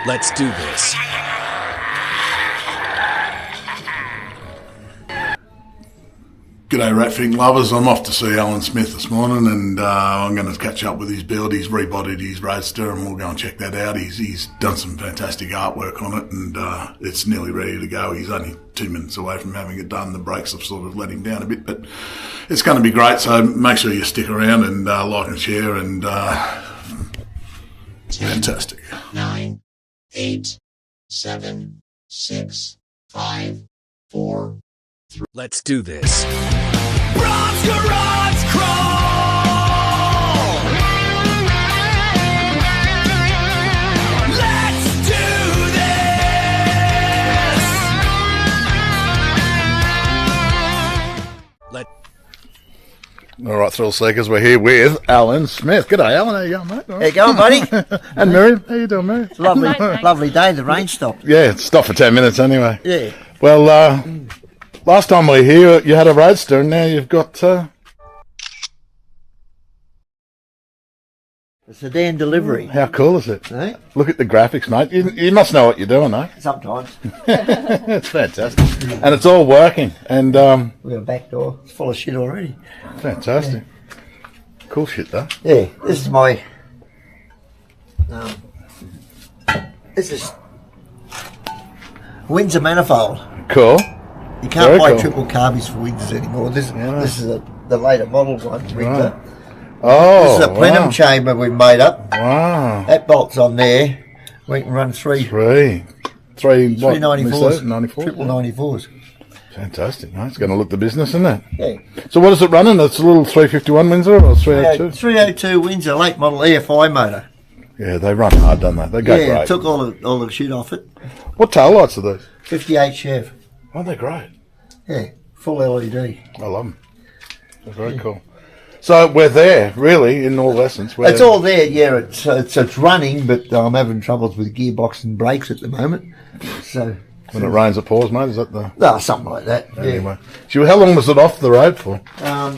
Let's do this. G'day Ratfink lovers, I'm off to see Alan Smith this morning and I'm going to catch up with his build. He's rebodied his roadster and we'll go and check that out. He's done some fantastic artwork on it and it's nearly ready to go. He's only 2 minutes away from having it done. The brakes have sort of let him down a bit, but it's going to be great, so make sure you stick around and like and share and 10, fantastic. 9, 8, 7, 6, 5, 4, 3. Let's do this. Brom's Garage Crawl! Let's do this! Alright, thrill seekers, we're here with Alan Smith. G'day Alan, how you going mate? How you going, buddy? And Miriam, how you doing Miriam? Lovely, lovely day. The rain stopped. Yeah, it stopped for 10 minutes anyway. Yeah. Well, last time we were here, you had a roadster, and now you've got A sedan delivery. how cool is it? Eh? Look at the graphics, mate. You must know what you're doing, eh? Sometimes. It's fantastic, and it's all working. And We got a back door. It's full of shit already. fantastic, cool shit though. Yeah. This is my. This is Windsor manifold. Cool. You can't Very buy cool. triple carbies for Windsors anymore. This is the later model one. Windsor. Right. Oh, This is a plenum chamber we've made up. Wow. That bolt's on there. We can run three Three what? 94s. 94s. Triple 94s. Fantastic, mate. It's going to look the business, isn't it? Yeah. So what is it running? It's a little 351 Windsor or 302? 302 Windsor late model EFI motor. Yeah, they run hard, don't they? They go Yeah, great. took all the shit off it. What tail lights are these? 58 Chev. Oh, they're great. Yeah, full LED. I love them. They're very cool. So we're there, really, in all essence. It's all there, yeah. It's running, but I'm having troubles with gearbox and brakes at the moment. So When it rains, it pours, mate. Is that the... no, something like that. Anyway. So how long was it off the road for?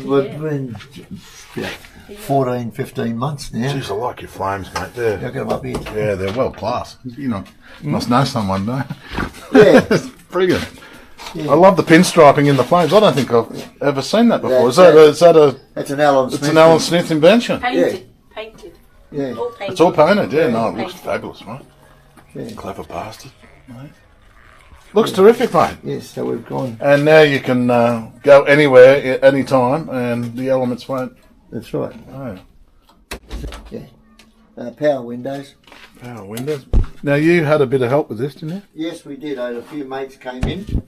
We've been 14, 15 months now. Jeez, I like your flames, mate. They're, Look at them up here. yeah, they're world class. You know, must know someone, don't you? Yeah. It's brilliant. I love the pinstriping in the flames. I don't think I've ever seen that before. That's It's an Alan Smith. an Alan Smith invention. Painted. Painted. Yeah. All painted. It's all painted, yeah. No, it looks Painted. fabulous, mate. Yeah. Clever bastard, mate. Looks terrific, mate. Yes, so we've gone. And now you can go anywhere, at any time, and the elements won't. That's right. Oh, Yeah. Power windows. power windows. Now you had a bit of help with this, didn't you? Yes, we did. I had a few mates came in.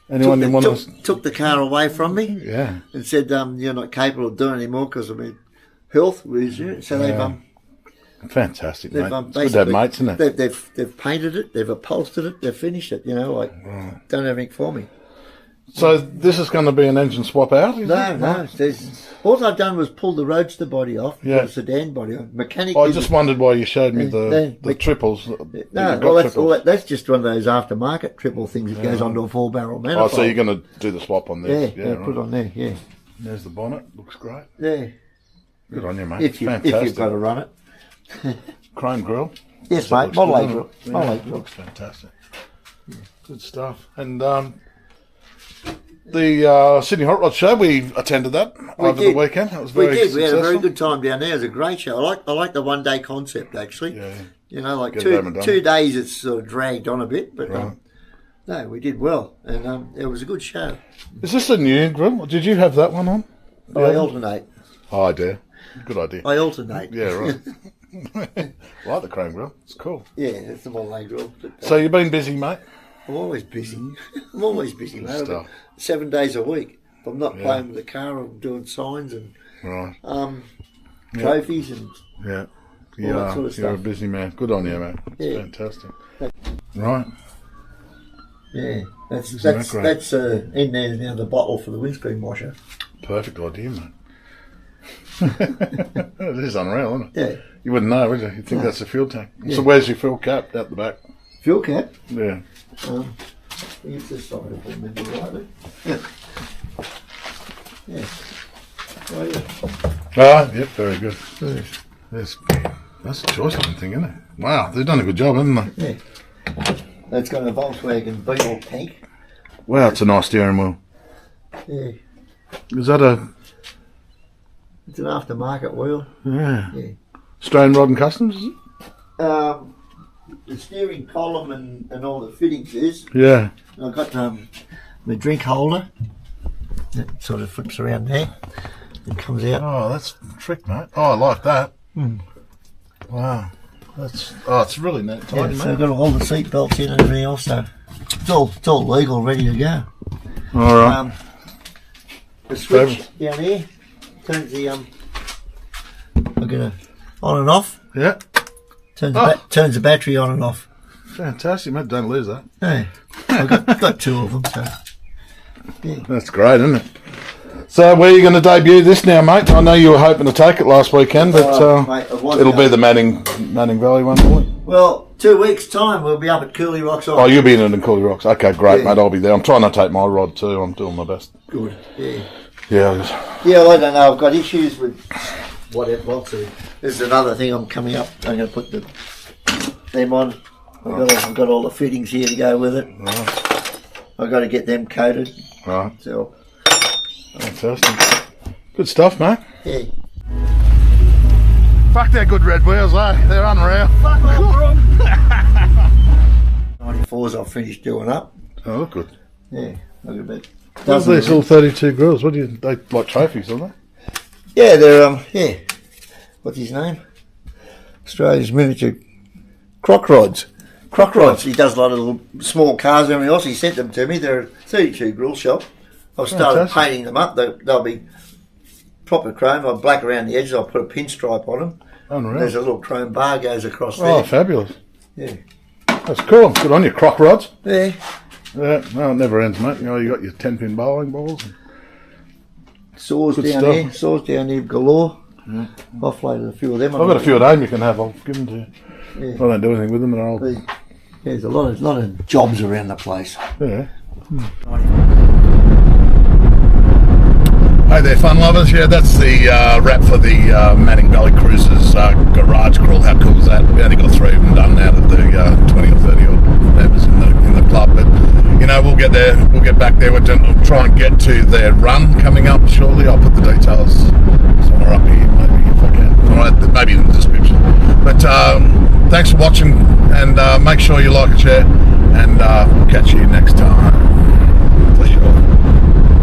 Anyone you want to? Took the car away from me Yeah. and said, "You're not capable of doing it anymore because of my health." So Fantastic, they've mate. It's good to have mates, isn't it? They've painted it, they've upholstered it, they've finished it. Don't have anything for me. So this is going to be an engine swap out? Is it? No. All I've done was pull the roadster body off, Yeah. put the sedan body on. Mechanic. I just wondered why you showed me the They- triples. No, You've well, got triples. that's just one of those aftermarket triple things that goes onto a 4-barrel Oh, manifold. so you're going to do the swap on this? Yeah, right. put it on there, yeah. There's the bonnet. Looks great. Yeah. Good on you, mate. If you've got to run it. Chrome grille. Yes, That mate, looks Model A good, grill. doesn't it? Model A Yeah, grill. looks fantastic. Good stuff. And the Sydney Hot Rod Show, we attended that over the weekend. It was very We did. We had a very successful. good time down there. It was a great show. I like the 1 day concept actually. Yeah. Like Get it over and done. 2 days it's sort of dragged on a bit, but Right. no, we did well, and it was a good show. Is this a new grill? Did you have that one on? I alternate. Oh, I do. Good idea. I alternate. Yeah, right. I like the chrome grill. It's cool. Yeah, that's the Model A grill. But, So you've been busy, mate? I'm always busy. I'm always busy, mate. I've got stuff. 7 days a week. If I'm not playing with the car, I'm doing signs and Right. trophies and Yeah. that Yeah, sort of you're a stuff. busy man. Good on you, mate. It's Yeah. fantastic. Right. yeah, that's that great? in there now. The bottle for the windscreen washer. Perfect idea, mate. It is unreal, isn't it? Yeah, You wouldn't know, would you? You'd think that's a fuel tank. So where's your fuel cap? Out the back? fuel cap. Yeah. I think it's this side, if I remember rightly. Yeah. Oh, yeah. Ah, yep, very good. Yes. That's a choice looking thing, isn't it? Wow, they've done a good job, haven't they? Yeah. It's got a Volkswagen Beetle tank. Wow, it's a nice steering wheel. Yeah. Is that a... It's an aftermarket wheel. Yeah. Yeah. Australian Rod and Customs, is it? The steering column and all the fittings is. Yeah. I've got the drink holder that sort of flips around there and comes out. Oh, that's a trick, mate. Oh, I like that. Wow. It's really neat. Yeah, so I've got all the seat belts in and everything else, so it's all legal, ready to go. All right. The switch down here turns the I'm gonna on and off. Yeah. Turns the battery on and off. Fantastic, mate. Don't lose that. Hey, I've got two of them, so yeah. That's great, isn't it? So where are you going to debut this now, mate? I know you were hoping to take it last weekend, but mate, it'll be the Manning Valley one, will it? Well, 2 weeks' time we'll be up at Cooley Rocks. Oh, you'll be in it in Cooley Rocks. Okay, great, mate. I'll be there. I'm trying to take my rod too. I'm doing my best. Good. Yeah. Yeah. Yeah, I don't know. I've got issues with whatever. This is another thing I'm coming up. I'm going to put them on. I've got all the fittings here to go with it. Right. I've got to get them coated. Right. So. Fantastic. Good stuff, mate. Yeah. Fuck, they're good red wheels, eh? They're unreal. Fuck off, Brom. 94s I've finished doing up. Oh, look good. Yeah, look a bit. What's these all 32 grills? What do you? They like trophies, aren't they? Yeah, they're yeah. What's his name? Australia's miniature croc rods. Croc rods. He does a lot of little small cars and everything else. He sent them to me. They're a 32 grill shop. I've started painting them up. They'll be proper chrome. I'll black around the edges. I'll put a pinstripe on them. Unreal. There's a little chrome bar goes across there. Oh, fabulous. Yeah. That's cool. Good on you, croc rods. Yeah. Yeah, no, it never ends, mate. You know, you got your 10-pin bowling balls. Saws Good down stuff. there. Saws down there galore. Yeah. Offloaded a few of them. I've got a few at home you can have. I'll give them to you. Yeah. I don't do anything with them. They're old. There's a lot of jobs around the place. Yeah. Hey there, fun lovers. Yeah, that's the wrap for the Manning Valley Cruises garage crawl. How cool is that? We only got 3 of them done out of the 20 or 30 odd members in the club. But you know, we'll get there. We'll get back there. We'll try and get to their run coming up shortly. I'll put the details somewhere up here, maybe if I can. All right, maybe in the description. But thanks for watching, and make sure you like and share, and catch you next time.